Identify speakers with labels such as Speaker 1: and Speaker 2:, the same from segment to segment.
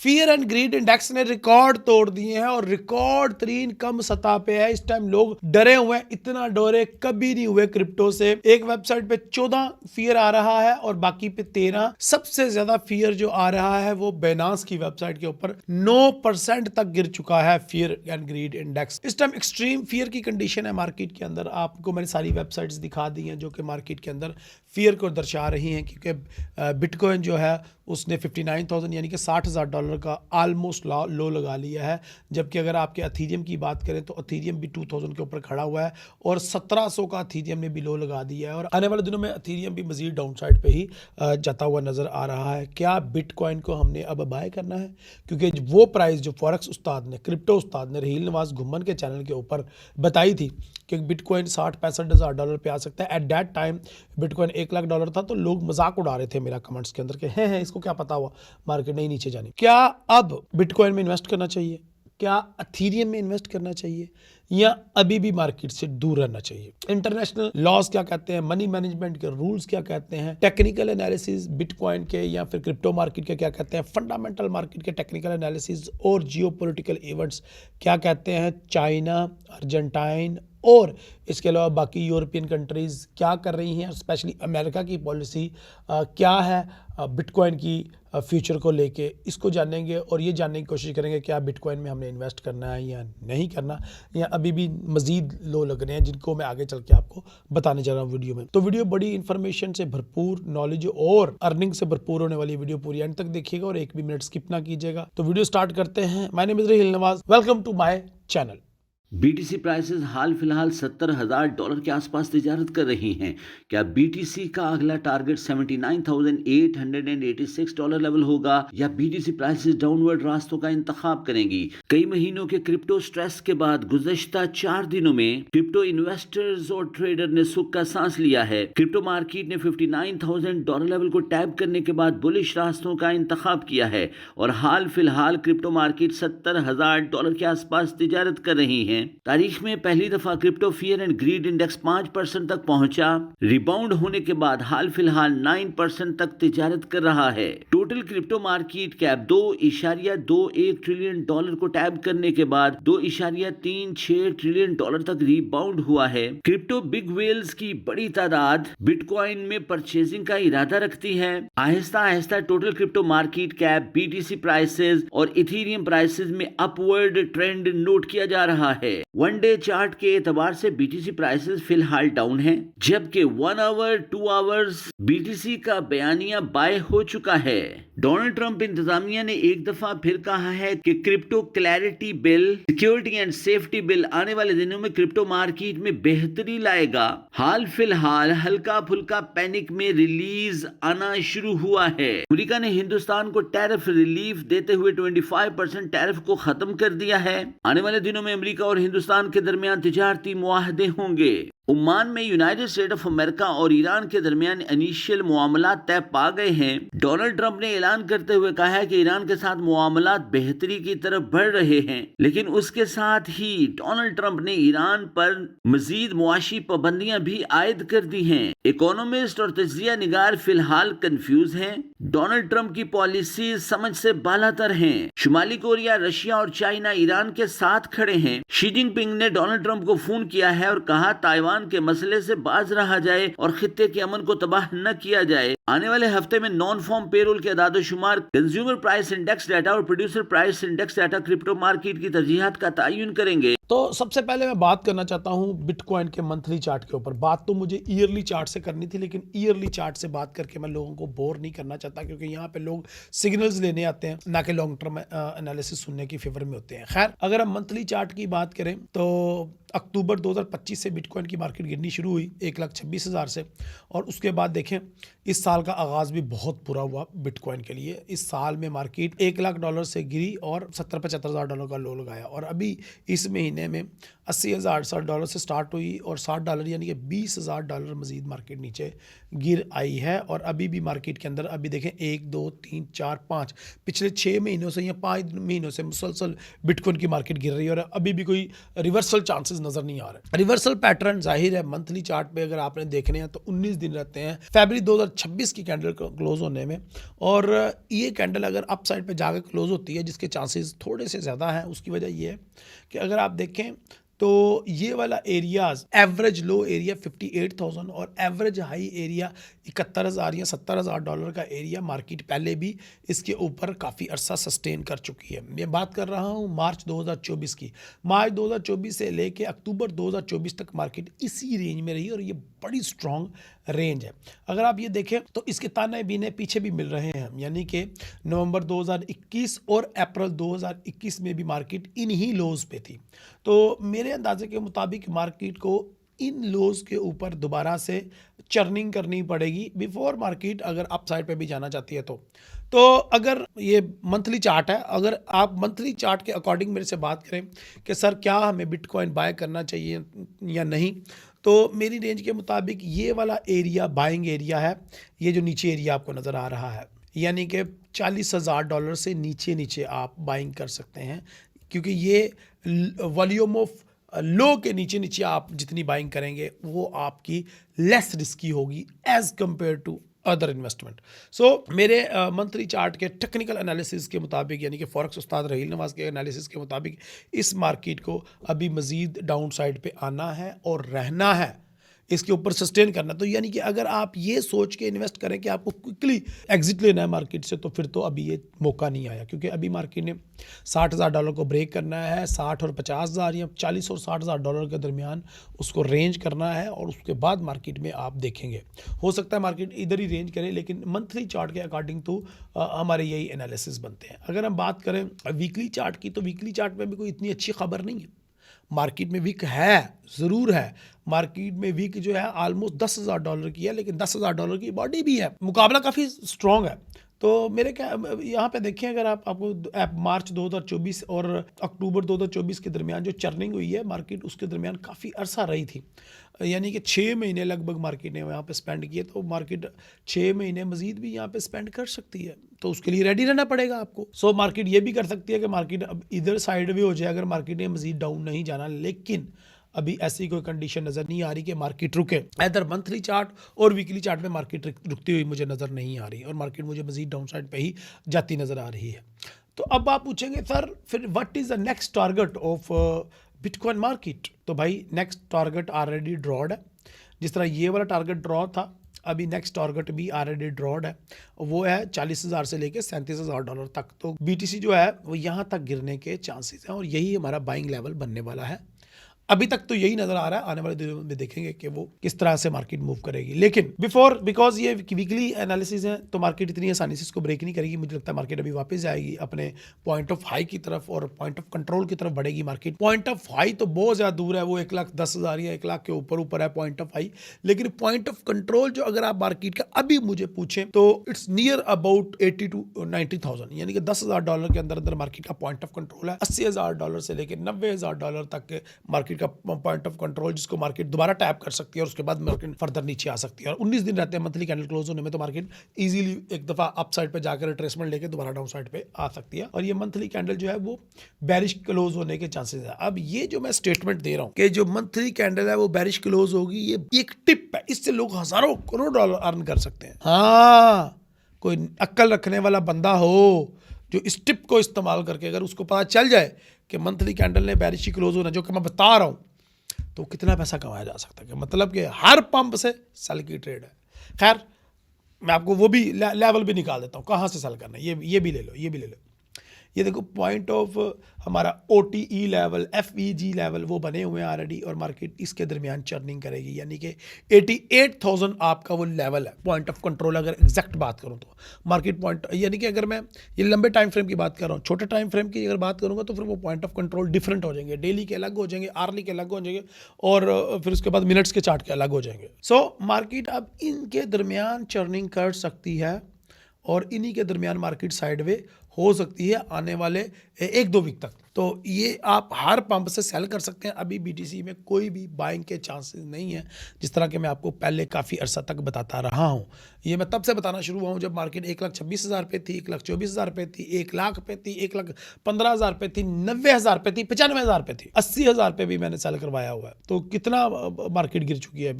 Speaker 1: Fear and greed index ने record तोड़ दिए हैं और रिकॉर्ड तरीन कम सतह पे है। इस टाइम लोग डरे हुए हैं, इतना डरे कभी नहीं हुए क्रिप्टो से। एक वेबसाइट पे 14 फियर आ रहा है और बाकी पे 13। सबसे ज्यादा फियर जो आ रहा है वो बाइनेंस की वेबसाइट के ऊपर 9% तक गिर चुका है फियर एंड ग्रीड इंडेक्स। इस टाइम एक्सट्रीम फियर की कंडीशन है मार्केट के अंदर। आपको मैंने सारी वेबसाइट्स दिखा दी हैं जो कि मार्केट के अंदर फियर को दर्शा रही हैं, क्योंकि बिटकॉइन जो है उसने 59,000 यानी कि $60,000 का ऑलमोस्ट लो लगा लिया है। जबकि अगर आपके अथीरियम की बात करें तो अथीरियम भी 2000 के ऊपर खड़ा हुआ है और 1700 का अथीरियम ने भी लो लगा दिया है और आने वाले दिनों में अथीरियम भी मजीद डाउन साइड पे ही जाता हुआ नजर आ रहा है। क्या बिटकॉइन को हमने अब बाय करना है? क्योंकि वो प्राइस जो फॉरेक्स उस्ताद ने, क्रिप्टो उस्ताद ने रहील नवाज घुम्मन के चैनल के ऊपर बताई थी कि बिटकॉइन 60-65 हज़ार डॉलर पे आ सकता है। एट दैट टाइम बिटकॉइन $1,00,000 था तो लोग मजाक उड़ा रहे थे मेरा कमेंट्स के अंदर के हैं इसको क्या पता हुआ मार्केट नहीं नीचे जानी। क्या अब बिटकॉइन में इन्वेस्ट करना चाहिए? क्या अथीरियम में इन्वेस्ट करना चाहिए या अभी भी मार्केट से दूर रहना चाहिए? इंटरनेशनल लॉज क्या कहते हैं, मनी मैनेजमेंट के रूल्स क्या कहते हैं, टेक्निकल एनालिसिस बिटकॉइन के या फिर क्रिप्टो मार्केट के क्या कहते हैं, फंडामेंटल मार्केट के टेक्निकल एनालिसिस और जियोपॉलिटिकल इवेंट्स क्या कहते हैं, चाइना, अर्जेंटाइन और इसके अलावा बाकी यूरोपियन कंट्रीज़ क्या कर रही हैं, स्पेशली अमेरिका की पॉलिसी क्या है बिटकॉइन की फ्यूचर को लेके, इसको जानेंगे और ये जानने की कोशिश करेंगे क्या बिटकॉइन में हमने इन्वेस्ट करना है या नहीं करना, या अभी भी मजीद लो लग रहे हैं जिनको मैं आगे चल के आपको बताने जा रहा हूँ वीडियो में। तो वीडियो बड़ी इन्फॉर्मेशन से भरपूर, नॉलेज और अर्निंग से भरपूर होने वाली वीडियो पूरी एंड तक देखिएगा और एक भी मिनट स्किप ना कीजिएगा। तो वीडियो स्टार्ट करते हैं। My name is Raheel Nawaz, welcome to my channel.
Speaker 2: BTC prices हाल फिलहाल $70,000 के आसपास तिजारत कर रही हैं। क्या बीटीसी का अगला टारगेट $79,886 लेवल होगा या बीटीसी प्राइसेस डाउनवर्ड रास्तों का इंतखाब करेंगी? कई महीनों के क्रिप्टो स्ट्रेस के बाद गुज़श्ता 4 दिनों में क्रिप्टो इन्वेस्टर्स और ट्रेडर ने सुख का सांस लिया है। क्रिप्टो मार्केट ने $59,000 लेवल को टैप करने के बाद बुलिश रास्तों का इंतखाब किया है और हाल फिलहाल क्रिप्टो मार्केट $70,000 के आसपास तिजारत कर रही है। तारीख में पहली दफा crypto fear and greed index 5% तक पहुंचा। रिबाउंड होने के बाद हाल फिलहाल 9% तक तिजारत कर रहा है। Total crypto market cap $2.21 trillion को टैप करने के बाद $2.36 ट्रिलियन तक रिबाउंड हुआ है। क्रिप्टो बिग वेल्स की बड़ी तादाद बिटकॉइन में परचेजिंग का इरादा रखती है। Aahista Aahista total crypto market cap, BTC prices और इथेरियम प्राइसेस में अपवर्ड ट्रेंड नोट किया जा रहा है। वन डे चार्ट के एतबार से बीटीसी प्राइसेस फिलहाल डाउन है, जबकि 1 आवर 2 आवर्स बीटीसी का बयानिया बाय हो चुका है। डोनाल्ड ट्रंप इंतजामिया ने एक दफा फिर कहा है कि crypto clarity bill, security and safety bill आने वाले दिनों में क्रिप्टो मार्केट में बेहतरी लाएगा। हाल फिलहाल हल्का फुल्का पैनिक में रिलीज आना शुरू हुआ है। अमेरिका ने हिंदुस्तान को टैरिफ रिलीफ देते हुए 25% टैरिफ को खत्म कर दिया है। आने वाले दिनों में अमेरिका और हिंदुस्तान के दरमियान तिजारती मुआहदे होंगे। ओमान में यूनाइटेड स्टेट ऑफ अमेरिका और ईरान के दरमियान इनिशियल मुआमलात तय पा गए हैं। डोनाल्ड ट्रंप ने ऐलान करते हुए कहा है कि ईरान के साथ मुआमलात बेहतरी की तरफ बढ़ रहे हैं, लेकिन उसके साथ ही डोनाल्ड ट्रंप ने ईरान पर मजीद मुआशी पाबंदियां भी आयद कर दी हैं। इकोनॉमिस्ट और तजिया निगार फिलहाल कंफ्यूज हैं। डोनाल्ड ट्रंप की पॉलिसी समझ से बालातर हैं। शुमाली कोरिया, रशिया और चाइना ईरान के साथ खड़े हैं। शी जिनपिंग ने डोनाल्ड ट्रंप को फोन किया है और कहा ताइवान के मसले से बाज रहा जाए और खित्ते के अमन को तबाह न किया जाए। आने वाले हफ्ते में नॉन फॉर्म पेरोल के अदादोशुमार, कंज्यूमर प्राइस इंडेक्स डाटा और producer price index data crypto market की तरजीहात का तयन करेंगे।
Speaker 1: तो सबसे पहले मैं बात करना चाहता हूं बिटकॉइन के मंथली चार्ट के ऊपर। बात तो मुझे ईयरली चार्ट से करनी थी, लेकिन ईयरली चार्ट से बात करके मैं लोगों को बोर नहीं करना चाहता, क्योंकि यहाँ पे लोग सिग्नल्स लेने आते हैं, ना कि लॉन्ग टर्म एनालिसिस सुनने की फेवर में होते हैं। खैर, अगर हम मंथली चार्ट की बात करें तो अक्टूबर 2025 से बिटकॉइन की मार्केट गिरनी शुरू हुई 1,26,000 से, और उसके बाद देखें इस साल का आगाज़ भी बहुत बुरा हुआ बिटकॉइन के लिए। इस साल में मार्केट $1,00,000 से गिरी और $70-75,000 का लो लगाया, और अभी इस महीने में $80,000 से स्टार्ट हुई और $60 यानी कि $20,000 मजीद मार्केट नीचे गिर आई है। और अभी भी मार्केट के अंदर अभी देखें 1, 2, 3, 4, 5 पिछले 6 महीनों से या 5 महीनों से मुसलसल बिटकॉइन की मार्केट गिर रही है और अभी भी कोई रिवर्सल चांसेस नज़र नहीं आ रहे। रिवर्सल पैटर्न जाहिर है मंथली चार्ट पे अगर आपने देखने हैं तो 19 दिन रहते हैं फरवरी 2026 की कैंडल क्लोज होने में, और ये कैंडल अगर अप साइड पे जाकर क्लोज होती है जिसके चांसेस थोड़े से ज़्यादा हैं, उसकी वजह ये है कि अगर आप देखें तो ये वाला एरियाज एवरेज लो एरिया 58,000 और एवरेज हाई एरिया 71,000 या $70,000 का एरिया मार्केट पहले भी इसके ऊपर काफ़ी अरसा सस्टेन कर चुकी है। मैं बात कर रहा हूँ मार्च 2024 की। मार्च 2024 से लेके अक्टूबर 2024 तक मार्केट इसी रेंज में रही और ये बड़ी स्ट्रॉन्ग रेंज है। अगर आप ये देखें तो इसके ताने बीने पीछे भी मिल रहे हैं, यानी कि नवंबर 2021 और अप्रैल 2021 में भी मार्केट इन ही लोज पे थी। तो मेरे अंदाजे के मुताबिक मार्केट को इन लोज के ऊपर दोबारा से चर्निंग करनी पड़ेगी बिफोर मार्केट अगर अप साइड पे भी जाना चाहती है तो अगर ये मंथली चार्ट है, अगर आप मंथली चार्ट के अकॉर्डिंग मेरे से बात करें कि सर क्या हमें बिटकॉइन बाय करना चाहिए या नहीं, तो मेरी रेंज के मुताबिक ये वाला एरिया बाइंग एरिया है। ये जो नीचे एरिया आपको नज़र आ रहा है, यानी कि $40,000 से नीचे आप बाइंग कर सकते हैं, क्योंकि ये वॉल्यूम ऑफ लो के नीचे आप जितनी बाइंग करेंगे वो आपकी लेस रिस्की होगी as compared to other investment. So मेरे मंथली चार्ट के टेक्निकल एनालिसिस के मुताबिक, यानी कि फॉरेक्स उस्ताद रहील नवाज के एनालिसिस के मुताबिक, इस मार्केट को अभी मज़ीद डाउन साइड पे आना है और रहना है, इसके ऊपर सस्टेन करना। तो यानी कि अगर आप ये सोच के इन्वेस्ट करें कि आपको क्विकली एग्जिट लेना है मार्केट से, तो फिर तो अभी ये मौका नहीं आया, क्योंकि अभी मार्केट ने $60,000 को ब्रेक करना है, 60 और 50,000 या 40 और $60,000 के दरमियान उसको रेंज करना है, और उसके बाद मार्केट में आप देखेंगे हो सकता है मार्केट इधर ही रेंज करे, लेकिन मंथली चार्ट के अकॉर्डिंग तो हमारे यही एनालिसिस बनते हैं। अगर हम बात करें वीकली चार्ट की, तो वीकली चार्ट में भी कोई इतनी अच्छी खबर नहीं है। मार्केट में वीक है, ज़रूर है, मार्केट में वीक जो है ऑलमोस्ट $10,000 की है, लेकिन $10,000 की बॉडी भी है, मुकाबला काफ़ी स्ट्रॉन्ग है। तो मेरे क्या यहाँ पे देखें, अगर आपको मार्च 2024 और अक्टूबर 2024 के दरमियान जो चर्निंग हुई है मार्केट, उसके दरमियान काफ़ी अरसा रही थी, यानी कि 6 महीने लगभग मार्केट ने यहाँ पे स्पेंड किए। तो मार्केट 6 महीने मजीद भी यहाँ पे स्पेंड कर सकती है, तो उसके लिए रेडी रहना पड़ेगा आपको। सो मार्केट ये भी कर सकती है कि मार्केट अब इधर साइड भी हो जाए अगर मार्केट ने मजीद डाउन नहीं जाना, लेकिन अभी ऐसी कोई कंडीशन नज़र नहीं आ रही कि मार्केट रुके। इधर मंथली चार्ट और वीकली चार्ट में मार्केट रुकती हुई मुझे नज़र नहीं आ रही, और मार्केट मुझे मजीद डाउन साइड पे ही जाती नज़र आ रही है। तो अब आप पूछेंगे सर फिर what is the next target of bitcoin market? तो भाई नेक्स्ट टारगेट ऑलरेडी ड्रॉड है। जिस तरह ये वाला टारगेट ड्रॉ था, अभी नेक्स्ट टारगेट भी ऑलरेडी ड्रॉड है, वो है 40,000 से लेके $37,000 तक। तो BTC जो है वो यहाँ तक गिरने के चांसेस हैं, और यही हमारा बाइंग लेवल बनने वाला है। अभी तक तो यही नजर आ रहा है, आने वाले दिनों में देखेंगे कि वो किस तरह से मार्केट मूव करेगी। लेकिन बिकॉज ये वीकली एनालिसिस है, तो मार्केट इतनी आसानी से इसको ब्रेक नहीं करेगी। मुझे लगता है मार्केट अभी वापस जाएगी अपने पॉइंट ऑफ हाई की तरफ, और पॉइंट ऑफ कंट्रोल की तरफ बढ़ेगी मार्केट। पॉइंट ऑफ हाई तो बहुत ज़्यादा दूर है, वो 1,10,000 या 1,00,000 के ऊपर है पॉइंट ऑफ हाई, लेकिन पॉइंट ऑफ कंट्रोल जो अगर आप मार्केट का अभी मुझे पूछें तो इट्स नियर अबाउट 80 to 90,000, यानी कि $10,000 के अंदर मार्केट का पॉइंट ऑफ कंट्रोल है। $80,000 से लेकर $90,000 तक मार्केट का पॉइंट ऑफ कंट्रोल, जिसको मार्केट दोबारा टैप कर सकती है और उसके बाद मार्केट फर्दर नीचे आ सकती है। और 19 दिन रहते हैं मंथली कैंडल क्लोज होने में, तो मार्केट इजीली एक दफा अप साइड पे जाकर रिट्रेसमेंट लेके दोबारा डाउन साइड पे आ सकती है, और ये मंथली कैंडल जो है वो बेरिश क्लोज होने के चांसेस है। अब ये जो मैं स्टेटमेंट दे रहा हूँ कि जो मंथली कैंडल है वो बेरिश क्लोज होगी, ये एक टिप है, इससे लोग हजारों करोड़ डॉलर अर्न कर सकते हैं। हाँ, कोई अक्ल रखने वाला बंदा हो जो इस टिप को इस्तेमाल करके, अगर उसको पता चल जाए कि मंथली कैंडल ने बेरिश क्लोज होना, जो कि मैं बता रहा हूँ, तो कितना पैसा कमाया जा सकता है। मतलब कि हर पंप से सेल की ट्रेड है। खैर, मैं आपको वो भी लेवल भी निकाल देता हूँ कहाँ से सेल करना है, ये भी ले लो, ये भी ले लो। ये देखो पॉइंट ऑफ हमारा OTE लेवल, FEG लेवल वो बने हुए हैं ऑलरेडी, और मार्केट इसके दरमियान चर्निंग करेगी, यानी कि 88,000 आपका वो लेवल है पॉइंट ऑफ कंट्रोल। अगर एग्जैक्ट बात करूं तो मार्केट पॉइंट, यानी कि अगर मैं ये लंबे टाइम फ्रेम की बात कर रहा हूँ, छोटे टाइम फ्रेम की अगर बात करूँगा तो फिर वो पॉइंट ऑफ कंट्रोल डिफरेंट हो जाएंगे, डेली के अलग हो जाएंगे, आर्ली के अलग हो जाएंगे, और फिर उसके बाद मिनट्स के चार्ट के अलग हो जाएंगे। सो मार्केट अब इनके दरमियान चर्निंग कर सकती है, और इन्हीं के दरमियान मार्केट साइडवे हो सकती है आने वाले 1-2 वीक तक। तो ये आप हर पंप से सेल कर सकते हैं। अभी BTC में कोई भी बाइंग के चांसेस नहीं है, जिस तरह के मैं आपको पहले काफ़ी अरसा तक बताता रहा हूँ। ये मैं तब से बताना शुरू हुआ हूँ जब मार्केट 1,26,000 पे थी, 1,24,000 पे थी, 1 लाख पे थी, 1,15,000 पे थी, 90,000 पे थी, 95,000 पे थी, 80,000 पे भी मैंने सेल करवाया हुआ है। तो कितना मार्केट गिर चुकी है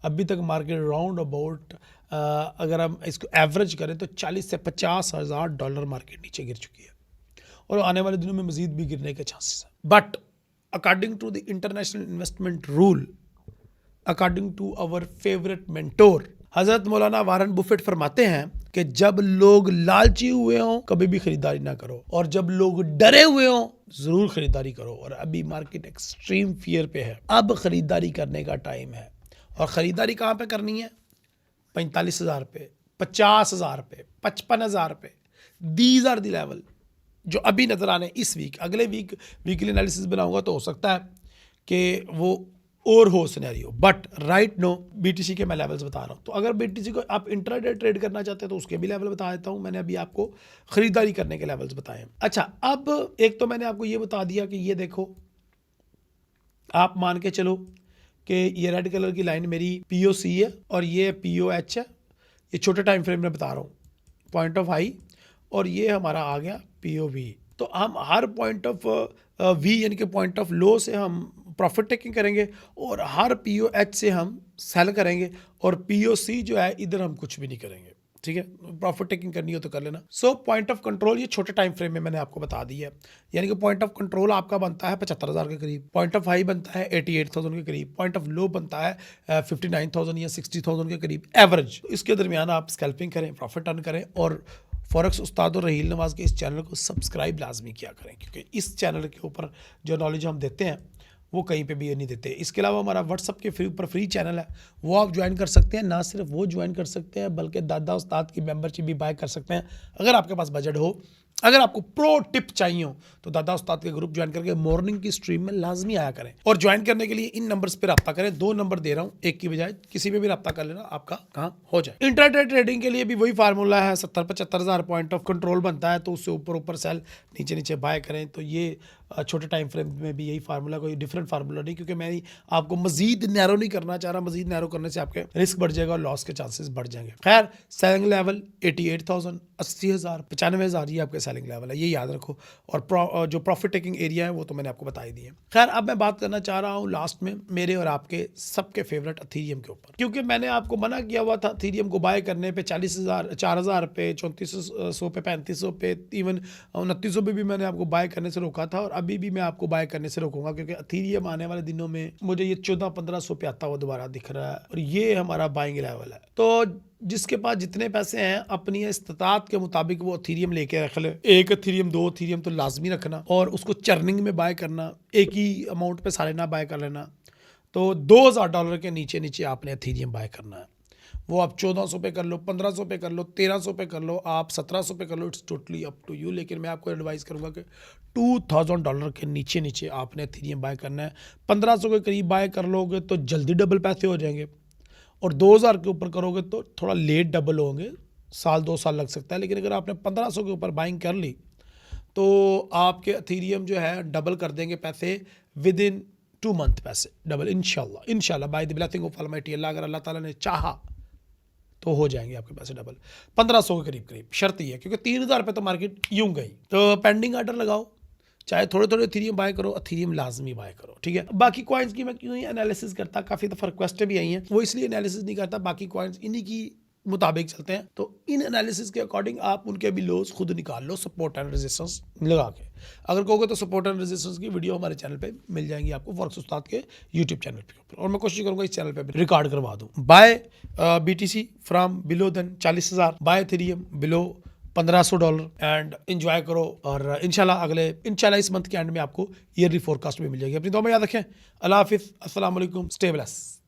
Speaker 1: अभी तक मार्केट राउंड अबाउट अगर हम इसको एवरेज करें तो 40 से 50,000 डॉलर मार्केट नीचे गिर चुकी है और आने वाले दिनों में मजीद भी गिरने के चांसेस हैं। But according to the international investment rule, according to our favourite mentor हजरत मौलाना वारन बुफेट फरमाते हैं कि जब लोग लालची हुए हों कभी भी खरीदारी ना करो, और जब लोग डरे हुए हों जरूर खरीदारी करो। और अभी मार्केट एक्सट्रीम फियर पे है, अब खरीदारी करने का टाइम है। और ख़रीदारी कहाँ पे करनी है? 45,000 पे, 50,000 पे, 55,000 पे। दीज आर द लेवल जो अभी नज़र आने इस वीक। अगले वीक वीकली एनालिसिस बनाऊंगा तो हो सकता है कि वो और हो scenario, but right now BTC के मैं लेवल्स बता रहा हूँ। तो अगर BTC को आप इंट्राडे ट्रेड करना चाहते हैं तो उसके भी लेवल बता देता हूँ। मैंने अभी आपको ख़रीदारी करने के लेवल्स बताए। अच्छा, अब एक तो मैंने आपको ये बता दिया कि ये देखो, आप मान के चलो कि ये रेड कलर की लाइन मेरी POC है और ये POH है। ये छोटे टाइम फ्रेम में बता रहा हूँ, पॉइंट ऑफ हाई, और ये हमारा आ गया POV। तो हम हर पॉइंट ऑफ V यानी कि पॉइंट ऑफ लो से हम प्रॉफिट टेकिंग करेंगे और हर POH से हम सेल करेंगे, और POC जो है इधर हम कुछ भी नहीं करेंगे। ठीक है, प्रॉफिट टेकिंग करनी हो तो कर लेना। सो पॉइंट ऑफ कंट्रोल ये छोटे टाइम फ्रेम में मैंने आपको बता दिया है। यानी कि पॉइंट ऑफ कंट्रोल आपका बनता है 75,000 के करीब, पॉइंट ऑफ हाई बनता है 88,000 के करीब, पॉइंट ऑफ लो बनता है 59,000 या 60,000 के करीब एवरेज। इसके दरमियान आप स्कैल्पिंग करें, प्रॉफिट अर्न करें, और फॉरेक्स उस्ताद और रहील नवाज के इस चैनल को सब्सक्राइब लाजमी किया करें, क्योंकि इस चैनल के ऊपर जो नॉलेज हम देते हैं वो कहीं पे भी नहीं देते। इसके अलावा हमारा व्हाट्सअप के ऊपर फ्री चैनल है, वो आप ज्वाइन कर सकते हैं। ना सिर्फ वो ज्वाइन कर सकते हैं बल्कि दादा उस्ताद की मेंबरशिप भी बाय कर सकते हैं अगर आपके पास बजट हो। अगर आपको प्रो टिप चाहिए हो तो दादा उस्ताद के ग्रुप ज्वाइन करके मॉर्निंग की स्ट्रीम में लाजमी आया करें। और ज्वाइन करने के लिए इन नंबर्स पे रब्ता करें। 2 नंबर दे रहा हूँ, एक की बजाय किसी पे भी रब्ता कर लेना, आपका काम हो जाए। इंट्राडे ट्रेडिंग के लिए भी वही फार्मूला है, 70-75,000 पॉइंट ऑफ कंट्रोल बनता है, तो उससे ऊपर सेल, नीचे बाय करें। तो ये छोटे टाइम फ्रेम में भी यही फार्मूला, कोई डिफरेंट फार्मूला नहीं, क्योंकि मैं आपको मजीद नैरो नहीं करना चाह रहा। मजीद नैरो करने से आपके रिस्क बढ़ जाएगा और लॉस के चांसेस बढ़ जाएंगे। खैर, सेलिंग लेवल 88,000, 80,000, 95,000 ये आपके सेलिंग लेवल है, ये याद रखो। और जो प्रॉफिट टेकिंग एरिया है वो तो मैंने आपको बता ही दिए। खैर, अब मैं बात करना चाह रहा हूँ लास्ट में मेरे और आपके सबके फेवरेट अथीरियम के ऊपर, क्योंकि मैंने आपको मना किया हुआ था अथीरियम को बाय करने पे 40,000, 4,000 पे, 3400 पे, 3500 पे, इवन 2900 पे भी मैंने आपको बाय करने से रोका था, और अभी भी मैं आपको बाय करने से रोकूंगा, क्योंकि अथीरियम आने वाले दिनों में मुझे ये 1400-1500 पे आता हुआ दोबारा दिख रहा है, और ये हमारा बाइंग लेवल है। तो जिसके पास जितने पैसे हैं अपनी इस्तात के मुताबिक वो अथीरियम लेके रख ले। 1 अथीरियम 2 अथीरियम तो लाजमी रखना, और उसको चर्निंग में बाय करना, एक ही अमाउंट पे सारे ना बाय कर लेना। तो $2,000 के नीचे आपने अथीरियम बाय करना है। वो आप 1400 पे कर लो, 1500 पे कर लो, 1300 पे कर लो, आप 1700 पे कर लो, it's totally up to you. लेकिन मैं आपको एडवाइस करूंगा कि $2,000 के नीचे आपने अथीरियम बाय करना है। 1500 के करीब बाय कर लोगे तो जल्दी डबल पैसे हो जाएंगे, और 2,000 के ऊपर करोगे तो थोड़ा लेट डबल होंगे, 1-2 साल लग सकता है। लेकिन अगर आपने 1500 के ऊपर बाइंग कर ली तो आपके अथीरियम जो है डबल कर देंगे पैसे विद इन 2 मंथ, पैसे डबल इंशाल्लाह by the blessing of almighty Allah. अगर अल्लाह ताला ने चाहा तो हो जाएंगे आपके पैसे डबल। 1500 के करीब शर्त ही है, क्योंकि 3,000 पे तो मार्केट यूं गई। तो पेंडिंग ऑर्डर लगाओ, चाहे थोड़े अथीरियम बाय करो, अथीरियम लाजमी बाय करो, ठीक है। बाकी कॉइन्स की मैं क्यों ही एनालिसिस करता, काफ़ी दफ़ा रिक्वेस्टें भी आई हैं, वो इसलिए एनालिसिस नहीं करता। बाकी कॉइन्स इन्हीं की मुताबिक चलते हैं, तो इन एनालिसिस के अकॉर्डिंग आप उनके भी लोस खुद निकाल लो, सपोर्ट एंड रेजिस्टेंस लगा के। अगर कहोगे तो सपोर्ट एंड रेजिस्टेंस की वीडियो हमारे चैनल पे मिल जाएंगी आपको, फॉरेक्स उस्ताद के यूट्यूब चैनल पे ऊपर, और मैं कोशिश करूंगा इस चैनल पे भी रिकॉर्ड करवा दूँ। Buy BTC from below then 40,000, buy ethereum below $1,500, and enjoy करो। और इंशाल्लाह इस मंथ के एंड में आपको ईयरली फोरकास्ट भी मिल जाएगी। अपनी दुआ में याद रखें। अल्लाह हाफिज़, अस्सलाम वालेकुम, स्टे ब्लेस्ड।